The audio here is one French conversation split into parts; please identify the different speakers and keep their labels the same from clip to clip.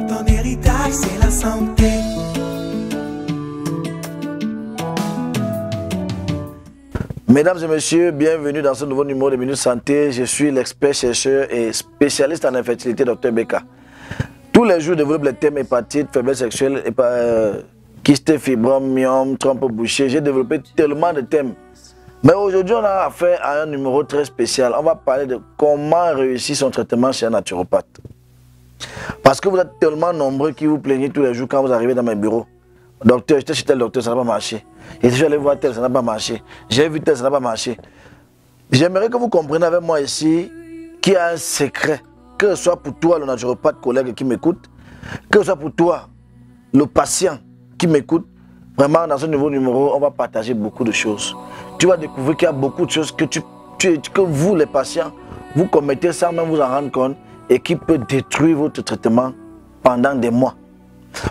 Speaker 1: Ton héritage, c'est la santé.
Speaker 2: Mesdames et messieurs, bienvenue dans ce nouveau numéro de Minute Santé. Je suis l'expert chercheur et spécialiste en infertilité, Dr Beka. Tous les jours, je développe les thèmes hépatite, faiblesse sexuelle, kyste, fibrome, myome, trompe bouchée. J'ai développé tellement de thèmes. Mais aujourd'hui, on a affaire à un numéro très spécial. On va parler de comment réussir son traitement chez un naturopathe. Parce que vous êtes tellement nombreux qui vous plaignez tous les jours quand vous arrivez dans mes bureaux. Docteur, j'étais chez tel docteur, ça n'a pas marché. Et je suis allé voir tel, ça n'a pas marché. J'ai vu tel, ça n'a pas marché. J'aimerais que vous compreniez avec moi ici qu'il y a un secret. Que ce soit pour toi, le naturopathe collègue qui m'écoute, que ce soit pour toi, le patient qui m'écoute, vraiment dans ce nouveau numéro, on va partager beaucoup de choses. Tu vas découvrir qu'il y a beaucoup de choses que vous, les patients, vous commettez sans même vous en rendre compte et qui peut détruire votre traitement pendant des mois.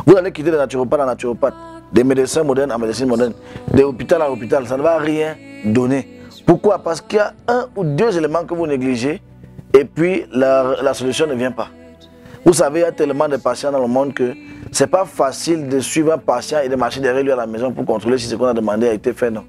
Speaker 2: Vous allez quitter de naturopathe en naturopathe, des médecins modernes en médecine moderne, des hôpitaux à hôpital, ça ne va rien donner. Pourquoi? Parce qu'il y a un ou deux éléments que vous négligez et puis la solution ne vient pas. Vous savez, il y a tellement de patients dans le monde que ce n'est pas facile de suivre un patient et de marcher derrière lui à la maison pour contrôler si ce qu'on a demandé a été fait, non.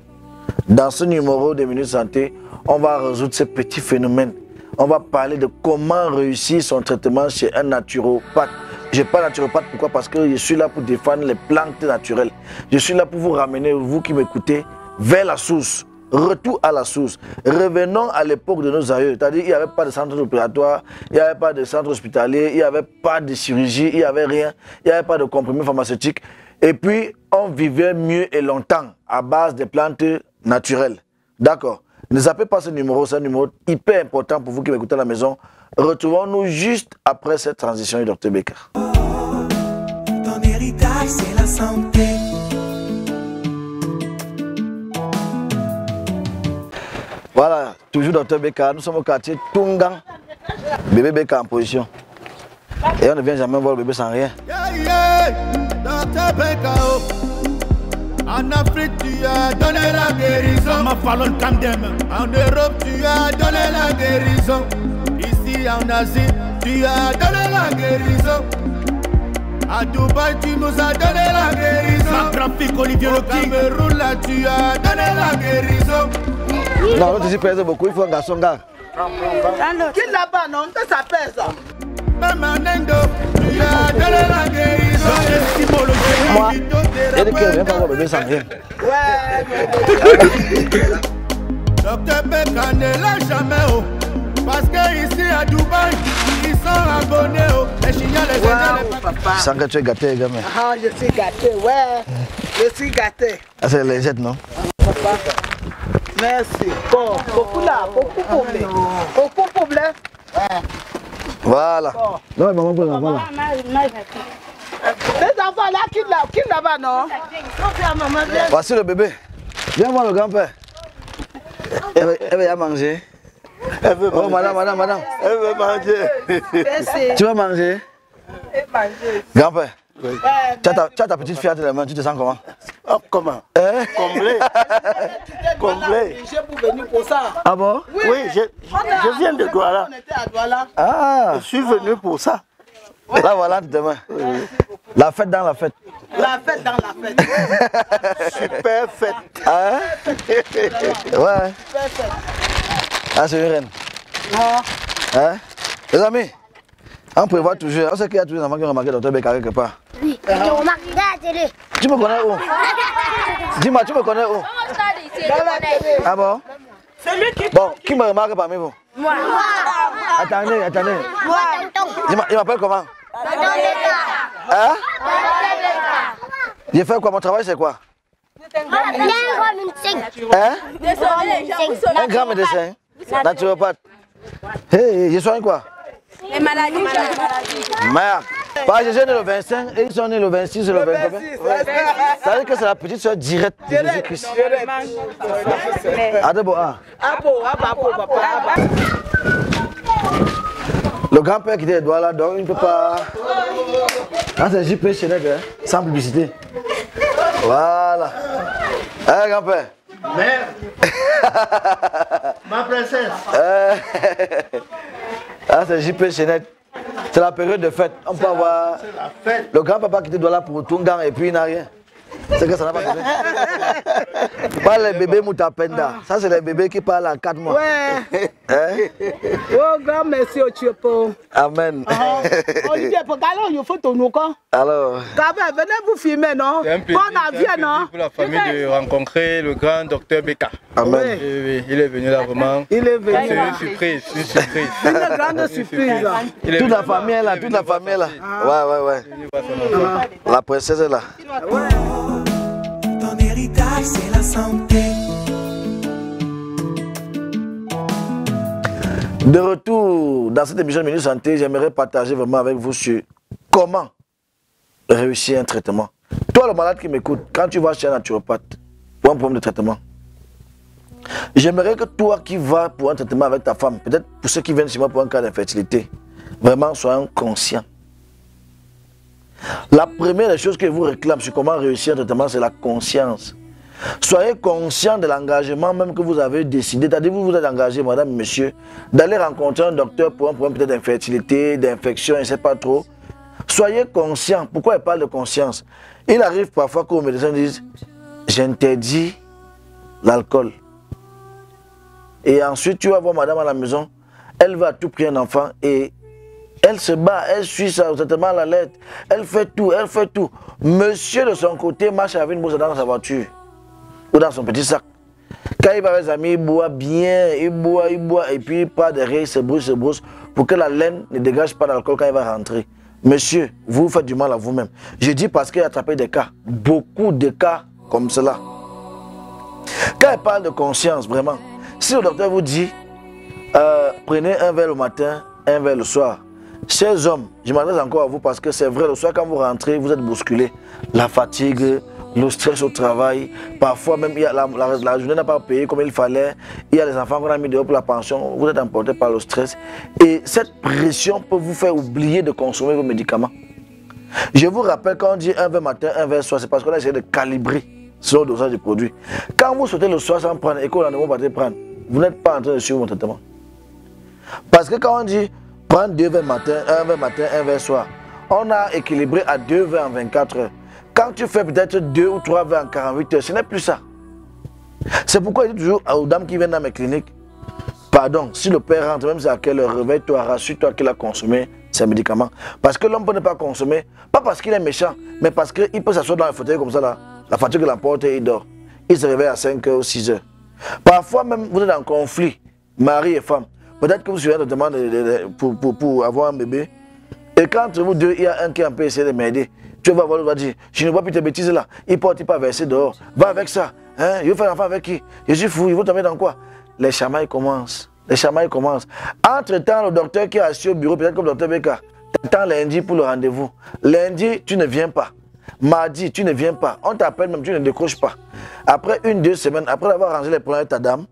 Speaker 2: Dans ce numéro de Minute Santé, on va résoudre ces petits phénomènes. On va parler de comment réussir son traitement chez un naturopathe. Je ne suis pas naturopathe, pourquoi? Parce que je suis là pour défendre les plantes naturelles. Je suis là pour vous ramener, vous qui m'écoutez, vers la source. Retour à la source. Revenons à l'époque de nos aïeux. C'est-à-dire qu'il n'y avait pas de centre opératoire, il n'y avait pas de centre hospitalier, il n'y avait pas de chirurgie, il n'y avait rien, il n'y avait pas de comprimés pharmaceutiques. Et puis, on vivait mieux et longtemps à base de plantes naturelles. D'accord? Ne zappez pas ce numéro, c'est un numéro hyper important pour vous qui m'écoutez à la maison. Retrouvons-nous juste après cette transition du Dr Beka.
Speaker 1: Ton héritage, c'est la santé.
Speaker 2: Voilà, toujours Dr Beka. Nous sommes au quartier Tungang. Bébé Beka en position. Et on ne vient jamais voir le bébé sans rien.
Speaker 3: Dr Beka, en Afrique, tu as donné la guérison. En Europe, tu as donné la guérison. Ici en Asie, tu as donné la guérison. À Dubaï, tu nous as donné la guérison. Au Cameroun, là, tu as donné la guérison.
Speaker 2: Non, l'autre ici pèse beaucoup, il faut un garçon gars.
Speaker 4: Qui là-bas, non? Que ça pèse?
Speaker 3: Même en Indo, tu as donné la guérison.
Speaker 2: Moi, il y a des qui ne viennent pas voir le bébé sans rien.
Speaker 3: Dr Beka ne l'a jamais, oh. Parce que ici à Dubaï, ils sont abonnés, oh. Les chiens, les
Speaker 4: Papa.
Speaker 2: Sans que tu es gâté, gamin.
Speaker 4: Ah, je suis gâté, ouais. Je suis gâté.
Speaker 2: Ah, c'est les jets, non?
Speaker 4: Papa. Merci. Bon, beaucoup là, beaucoup de problèmes. Beaucoup de problèmes.
Speaker 2: Voilà. Non, maman, pour l'enfant là.
Speaker 4: Les enfants là, qui là-bas, non?
Speaker 2: Voici le bébé. Viens voir le grand-père. Elle va y manger.
Speaker 3: Elle veut
Speaker 2: Oh, madame.
Speaker 3: Elle veut manger.
Speaker 2: Tu vas manger? Grand-père, oui. Tu as ta petite fille à tes mains, tu te sens comment?
Speaker 3: Oh, comment? Comblé. Comblé.
Speaker 4: J'ai pour venir pour ça.
Speaker 2: Ah bon?
Speaker 3: Oui, je viens de Douala.
Speaker 4: On était à Douala.
Speaker 2: Ah,
Speaker 3: Je suis venu pour ça.
Speaker 2: là voilà demain. La fête dans la fête.
Speaker 4: La fête dans la fête.
Speaker 3: Super fête.
Speaker 2: Hein? Ouais. Ah, c'est une reine. Hein? Les amis, on prévoit toujours. On sait qu'il y a toujours des enfants qui ont remarqué Dr Beka quelque part.
Speaker 5: Oui, je remarque la télé.
Speaker 2: Tu me connais où? Dis-moi, tu me connais où? Ah bon? Bon, qui me remarque parmi vous?
Speaker 5: Moi.
Speaker 2: Attendez.
Speaker 5: Moi.
Speaker 2: Il m'appelle comment? Hein? J'ai fait quoi? Mon travail c'est quoi? Hein? Un grand médecin? Naturopathe. Hey, je soigne quoi?
Speaker 5: Les maladies.
Speaker 2: Merde. Parce que j'ai né le 25 et ils sont nés le 26 et le 29. Ça veut dire que c'est la petite soeur directe de Jésus-Christ. Adeboa. Le grand-père qui était Douala, donc il ne peut pas. Ah, c'est JP Cheneg, sans publicité. Voilà. Hein, grand-père?
Speaker 3: Mère. Ma princesse.
Speaker 2: Ah, c'est JP Chenette. C'est la période de fête. On peut avoir le grand-papa qui te doit là pour tout gang et puis il n'a rien. C'est que ça n'a pas fait. Pas les bébés Moutapenda. Ça, c'est les bébés qui parlent en 4 mois.
Speaker 4: Ouais.
Speaker 2: Hein?
Speaker 4: Oh, grand merci au Tchepo.
Speaker 2: Amen.
Speaker 4: Olivier, pour qu'alors, il faut ton nouveau.
Speaker 2: Alors.
Speaker 4: Venez vous filmer, non?
Speaker 3: C'est un plaisir,
Speaker 4: non?
Speaker 3: pour la famille de rencontrer le grand docteur Beka.
Speaker 2: Amen.
Speaker 3: Oui, il est venu là vraiment.
Speaker 4: Il est venu.
Speaker 3: C'est une surprise, une surprise.
Speaker 4: Une grande surprise.
Speaker 2: Toute la famille est là, toute la famille est là. Ouais. La princesse est là.
Speaker 1: Ton héritage, c'est la santé.
Speaker 2: De retour dans cette émission de Minute Santé, j'aimerais partager vraiment avec vous sur comment réussir un traitement. Toi, le malade qui m'écoute, quand tu vas chez un naturopathe pour un problème de traitement, j'aimerais que toi qui vas pour un traitement avec ta femme, peut-être pour ceux qui viennent chez moi pour un cas d'infertilité, vraiment soyons conscients. La première des choses que je vous réclame sur comment réussir un traitement, c'est la conscience. Soyez conscient de l'engagement même que vous avez décidé. C'est-à-dire que vous vous êtes engagé, madame, monsieur, d'aller rencontrer un docteur pour un problème peut-être d'infertilité, d'infection, je ne sais pas trop. Soyez conscient. Pourquoi il parle de conscience? Il arrive parfois que les médecins disent « j'interdis l'alcool ». Et ensuite, tu vas voir madame à la maison, elle va tout prix un enfant et elle se bat, elle suit ça traitement à la lettre, elle fait tout, elle fait tout. Monsieur de son côté marche avec une bourse dans sa voiture ou dans son petit sac. Quand il va avec ses amis, il boit bien, il boit, et puis il part derrière, il se brousse, pour que la laine ne dégage pas d'alcool quand il va rentrer. Monsieur, vous faites du mal à vous-même. Je dis parce qu'il a attrapé des cas, beaucoup de cas comme cela. Quand il parle de conscience, vraiment, si le docteur vous dit, prenez un verre le matin, un verre le soir. Chers hommes, je m'adresse encore à vous parce que c'est vrai, le soir quand vous rentrez, vous êtes bousculé. La fatigue, le stress au travail, parfois même il y a la journée n'a pas payé comme il fallait, il y a les enfants qu'on a mis dehors pour la pension, vous êtes emporté par le stress. Et cette pression peut vous faire oublier de consommer vos médicaments. Je vous rappelle quand on dit un verre matin, un verre soir, c'est parce qu'on a essayé de calibrer selon le dosage du produit. Quand vous sautez le soir sans prendre et qu'au lendemain vous partez prendre, vous n'êtes pas en train de suivre mon traitement. Parce que quand on dit prendre 2 verres matin, un verre soir, on a équilibré à 2 verres en 24 heures. Quand tu fais peut-être 2 ou 3 verres en 48 heures, ce n'est plus ça. C'est pourquoi je dis toujours aux dames qui viennent dans mes cliniques, pardon, si le père rentre, même si à quelle heure, réveille-toi, rassure-toi qu'il a consommé ses médicaments. Parce que l'homme peut ne pas consommer, pas parce qu'il est méchant, mais parce qu'il peut s'asseoir dans le fauteuil comme ça, là, la fatigue l'emporte et il dort. Il se réveille à 5 heures ou 6 heures. Parfois même, vous êtes en conflit, mari et femme. Peut-être que vous suivez une demande pour avoir un bébé. Et quand entre vous deux, il y a un qui a un peu essayé de m'aider. Tu vas voir, il va dire, je ne vois plus tes bêtises là. Il porte, il pas verser dehors. Va avec ça. Hein? Il veut faire un enfant avec qui? Je suis fou, il veut tomber dans quoi? Les chamailles commencent. Les chamailles commencent. Entre-temps, le docteur qui est assis au bureau, peut-être comme le docteur Beka, t'attends lundi pour le rendez-vous. Lundi, tu ne viens pas. Mardi, tu ne viens pas. On t'appelle même, tu ne décroches pas. Après 1-2 semaines, après avoir rangé les problèmes avec ta dame,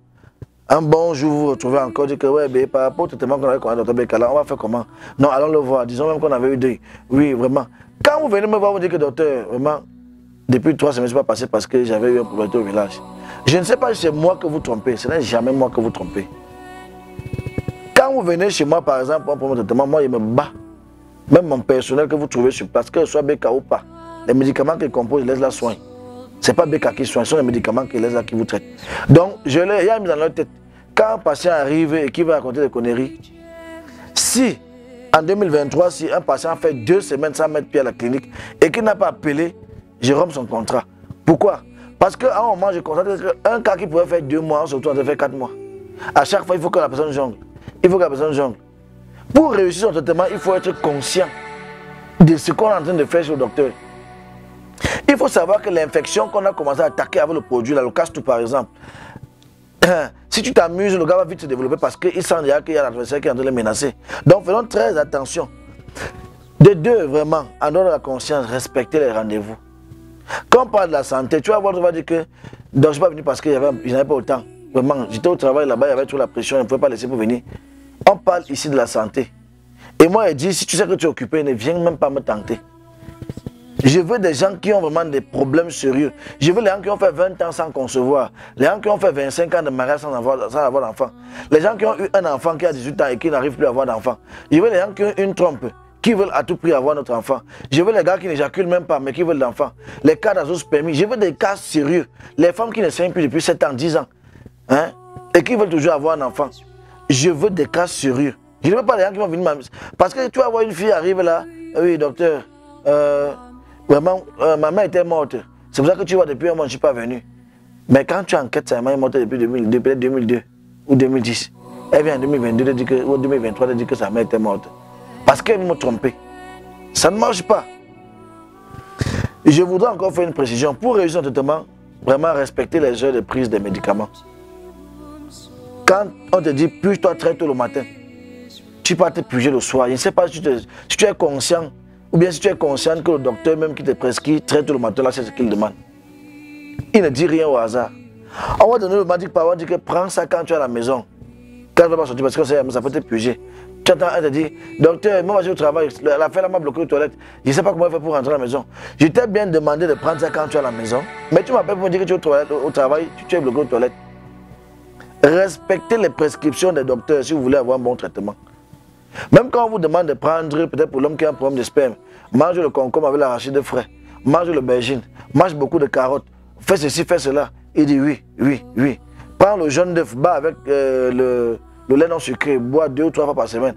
Speaker 2: un bon jour, vous vous retrouvez encore, dit que ouais, ben, par rapport au traitement qu'on avait avec le docteur Beka, là, on va faire comment? Non, allons le voir. Disons même qu'on avait eu 2. Oui, vraiment. Quand vous venez me voir, vous dites que docteur, vraiment, depuis 3 semaines, je ne suis pas passé parce que j'avais eu un problème au village. Je ne sais pas si c'est moi que vous trompez. Ce n'est jamais moi que vous trompez. Quand vous venez chez moi, par exemple, pour un problème de traitement, moi, je me bats. Même mon personnel que vous trouvez sur place, que ce soit Beka ou pas, les médicaments qu'ils composent, ils laissent la soigne. Ce n'est pas Beka qui soigne, ce sont les médicaments qui laissent là, qui vous traitent. Donc, il y a mis dans leur tête, quand un patient arrive et qui va raconter des conneries, si en 2023, si un patient fait 2 semaines sans mettre pied à la clinique et qu'il n'a pas appelé, je romps son contrat. Pourquoi? Parce qu'à un moment, je constate qu'un cas qui pouvait faire 2 mois, surtout on fait 4 mois. À chaque fois, il faut que la personne jongle. Il faut que la personne jongle. Pour réussir son traitement, il faut être conscient de ce qu'on est en train de faire chez le docteur. Il faut savoir que l'infection qu'on a commencé à attaquer avec le produit, là, le casse-tout par exemple, si tu t'amuses, le gars va vite se développer parce qu'il sent déjà qu'il y a l'adversaire qui est en train de le menacer. Donc faisons très attention. De 2, vraiment, en dehors de la conscience, respecter les rendez-vous. Quand on parle de la santé, tu vas voir, on va dire que donc, je ne suis pas venu parce que je n'avais pas autant. Vraiment, j'étais au travail là-bas, il y avait trop la pression, je ne pouvais pas laisser pour venir. On parle ici de la santé. Et moi, il dit, si tu sais que tu es occupé, ne viens même pas me tenter. Je veux des gens qui ont vraiment des problèmes sérieux. Je veux les gens qui ont fait 20 ans sans concevoir. Les gens qui ont fait 25 ans de mariage sans avoir d'enfant. Les gens qui ont eu un enfant qui a 18 ans et qui n'arrive plus à avoir d'enfant. Je veux les gens qui ont une trompe, qui veulent à tout prix avoir notre enfant. Je veux les gars qui n'éjaculent même pas, mais qui veulent l'enfant. Les cas d'azospermie. Je veux des cas sérieux. Les femmes qui ne saignent plus depuis 7 ans, 10 ans. Hein, et qui veulent toujours avoir un enfant. Je veux des cas sérieux. Je ne veux pas les gens qui vont venir. Parce que tu vas voir une fille arrive là. Oui, docteur. Vraiment, ma mère était morte. C'est pour ça que tu vois, depuis un mois, je ne suis pas venu. Mais quand tu enquêtes, sa mère est morte depuis 2002 ou 2010. Elle vient en 2022 ou 2023 de dire que sa mère était morte. Parce qu'elle m'a trompé. Ça ne marche pas. Je voudrais encore faire une précision. Pour réussir un traitement, vraiment respecter les heures de prise des médicaments. Quand on te dit puge-toi très tôt le matin, tu peux te puger le soir. Je ne sais pas si tu es conscient. Ou bien si tu es conscient que le docteur même qui te prescrit très tôt le matin, là c'est ce qu'il demande. Il ne dit rien au hasard. On va donner le magic power, on dit que prends ça quand tu es à la maison. Quand tu ne vas pas sortir parce que ça peut te puger. Tu entends, elle te dit, docteur, moi je vais au travail, la fille m'a bloqué aux toilettes. Je ne sais pas comment elle fait pour rentrer à la maison. Je t'ai bien demandé de prendre ça quand tu es à la maison. Mais tu m'appelles pour me dire que tu es au travail, tu es bloqué aux toilettes. Respectez les prescriptions des docteurs si vous voulez avoir un bon traitement. Même quand on vous demande de prendre, peut-être pour l'homme qui a un problème de sperme, mange le concombre avec l'arachide frais, mange l'aubergine, mange beaucoup de carottes, fais ceci, fais cela. Il dit oui, oui, oui. Prends le jaune d'œuf, bas avec le lait non sucré, bois 2 ou 3 fois par semaine.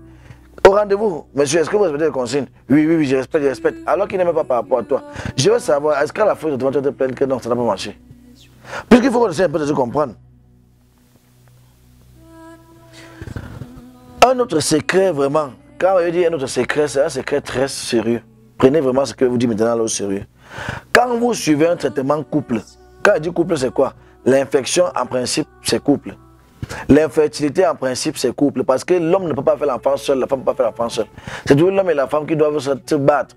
Speaker 2: Au rendez-vous, monsieur, est-ce que vous respectez les consignes? Oui, oui, oui, je respecte. Alors qu'il n'est même pas par rapport à toi. Je veux savoir, est-ce qu'à la fin de tu vas te plaindre que non, ça n'a pas marché? Puisqu'il faut qu'on essaie un peu de se comprendre. Un autre secret, vraiment, quand on dit un autre secret, c'est un secret très sérieux. Prenez vraiment ce que je vous dis maintenant là au sérieux. Quand vous suivez un traitement couple, quand je dis couple, c'est quoi? L'infection, en principe, c'est couple. L'infertilité, en principe, c'est couple. Parce que l'homme ne peut pas faire l'enfant seul, la femme ne peut pas faire l'enfant seul. C'est toujours l'homme et la femme qui doivent se battre.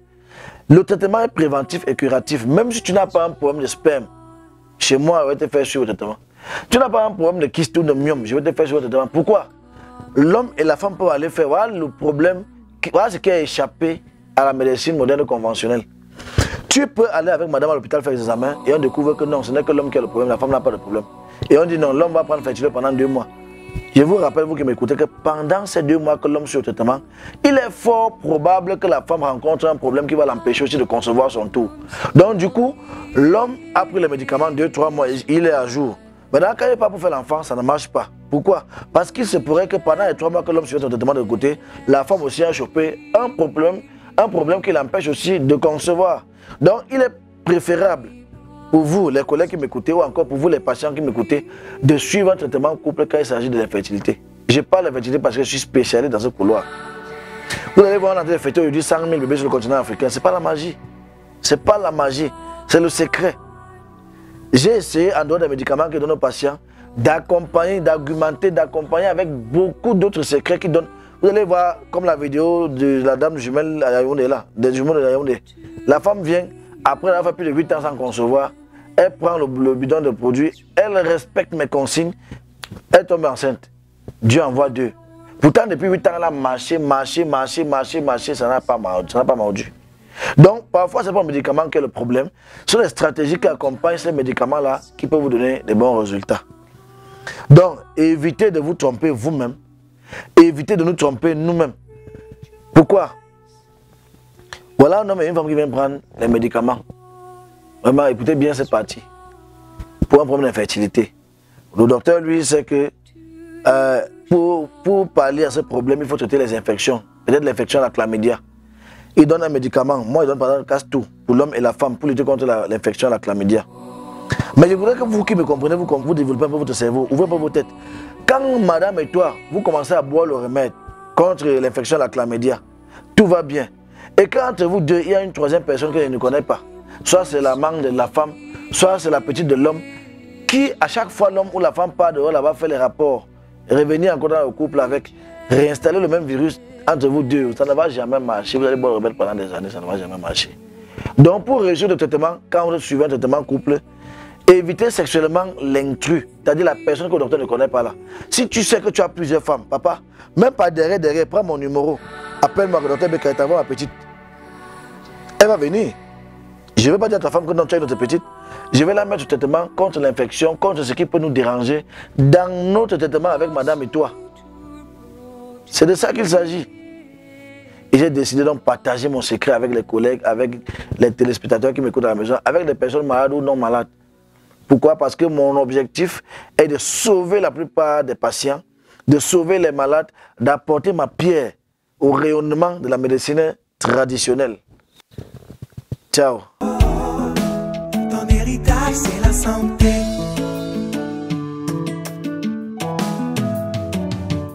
Speaker 2: Le traitement est préventif et curatif. Même si tu n'as pas un problème de sperme, chez moi, je vais te faire suivre le traitement. Tu n'as pas un problème de kyste ou de myome, je vais te faire suivre le traitement. Pourquoi? L'homme et la femme peuvent aller faire. Voilà le problème, voilà ce qui a échappé à la médecine moderne conventionnelle. Tu peux aller avec madame à l'hôpital faire des examens et on découvre que non, ce n'est que l'homme qui a le problème, la femme n'a pas de problème. Et on dit non, l'homme va prendre fertilité pendant 2 mois. Je vous rappelle, vous qui m'écoutez, que pendant ces 2 mois que l'homme suit le traitement, il est fort probable que la femme rencontre un problème qui va l'empêcher aussi de concevoir son tour. Donc du coup, l'homme a pris les médicaments 2-3 mois, il est à jour. Maintenant, quand il n'est pas pour faire l'enfant, ça ne marche pas. Pourquoi? Parce qu'il se pourrait que pendant les 3 mois que l'homme suit son traitement de côté, la femme aussi a chopé un problème qui l'empêche aussi de concevoir. Donc il est préférable pour vous, les collègues qui m'écoutez, ou encore pour vous, les patients qui m'écoutez, de suivre un traitement couple quand il s'agit de l'infertilité. Je parle de l'infertilité parce que je suis spécialiste dans ce couloir. Vous allez voir, on a des fertilités, il y a 100 000 bébés sur le continent africain. Ce n'est pas la magie. Ce n'est pas la magie. C'est le secret. J'ai essayé, en dehors des médicaments que donnent aux patients, d'accompagner, d'argumenter, d'accompagner avec beaucoup d'autres secrets qui donnent. Vous allez voir, comme la vidéo de la dame jumelle à Yaoundé là, des jumeaux de Yaoundé. La femme vient, après avoir fait plus de 8 ans sans concevoir, elle prend le bidon de produit, elle respecte mes consignes, elle tombe enceinte. Dieu envoie 2. Pourtant, depuis 8 ans, elle a marché, ça n'a pas mordu. Donc, parfois, ce n'est pas le médicament qui est le problème. Ce sont les stratégies qui accompagnent ces médicaments-là qui peuvent vous donner des bons résultats. Donc, évitez de vous tromper vous-même. Évitez de nous tromper nous-mêmes. Pourquoi? Voilà un homme et une femme qui viennent prendre les médicaments. Vraiment, écoutez bien cette partie. Pour un problème d'infertilité. Le docteur, lui, sait que pour pallier à ce problème, il faut traiter les infections. Peut-être l'infection à la chlamydia. Il donne un médicament. Moi, il donne par exemple Castou pour l'homme et la femme pour lutter contre l'infection à la chlamydia. Mais je voudrais que vous qui me comprenez, vous développez un peu votre cerveau, ouvrez un peu vos têtes. Quand madame et toi, vous commencez à boire le remède contre l'infection à la chlamydia, tout va bien. Et quand entre vous deux, il y a une troisième personne que je ne connais pas, soit c'est la maman de la femme, soit c'est la petite de l'homme, qui à chaque fois l'homme ou la femme part dehors là-bas faire les rapports, revenir encore dans le couple avec, réinstaller le même virus entre vous deux, ça ne va jamais marcher. Vous allez boire le remède pendant des années, ça ne va jamais marcher. Donc pour réussir le traitement, quand vous suivez un traitement couple, évitez sexuellement l'intrus, c'est-à-dire la personne que le docteur ne connaît pas là. Si tu sais que tu as plusieurs femmes, papa, même pas derrière, prends mon numéro, appelle-moi, le docteur Beka, t'envoie ma petite. Elle va venir. Je ne vais pas dire à ta femme que non, tu as une autre petite. Je vais la mettre au traitement contre l'infection, contre ce qui peut nous déranger dans notre traitement avec madame et toi. C'est de ça qu'il s'agit. Et j'ai décidé donc de partager mon secret avec les collègues, avec les téléspectateurs qui m'écoutent à la maison, avec les personnes malades ou non malades. Pourquoi? Parce que mon objectif est de sauver la plupart des patients, de sauver les malades, d'apporter ma pierre au rayonnement de la médecine traditionnelle. Ciao.
Speaker 1: Ton héritage, c'est la santé.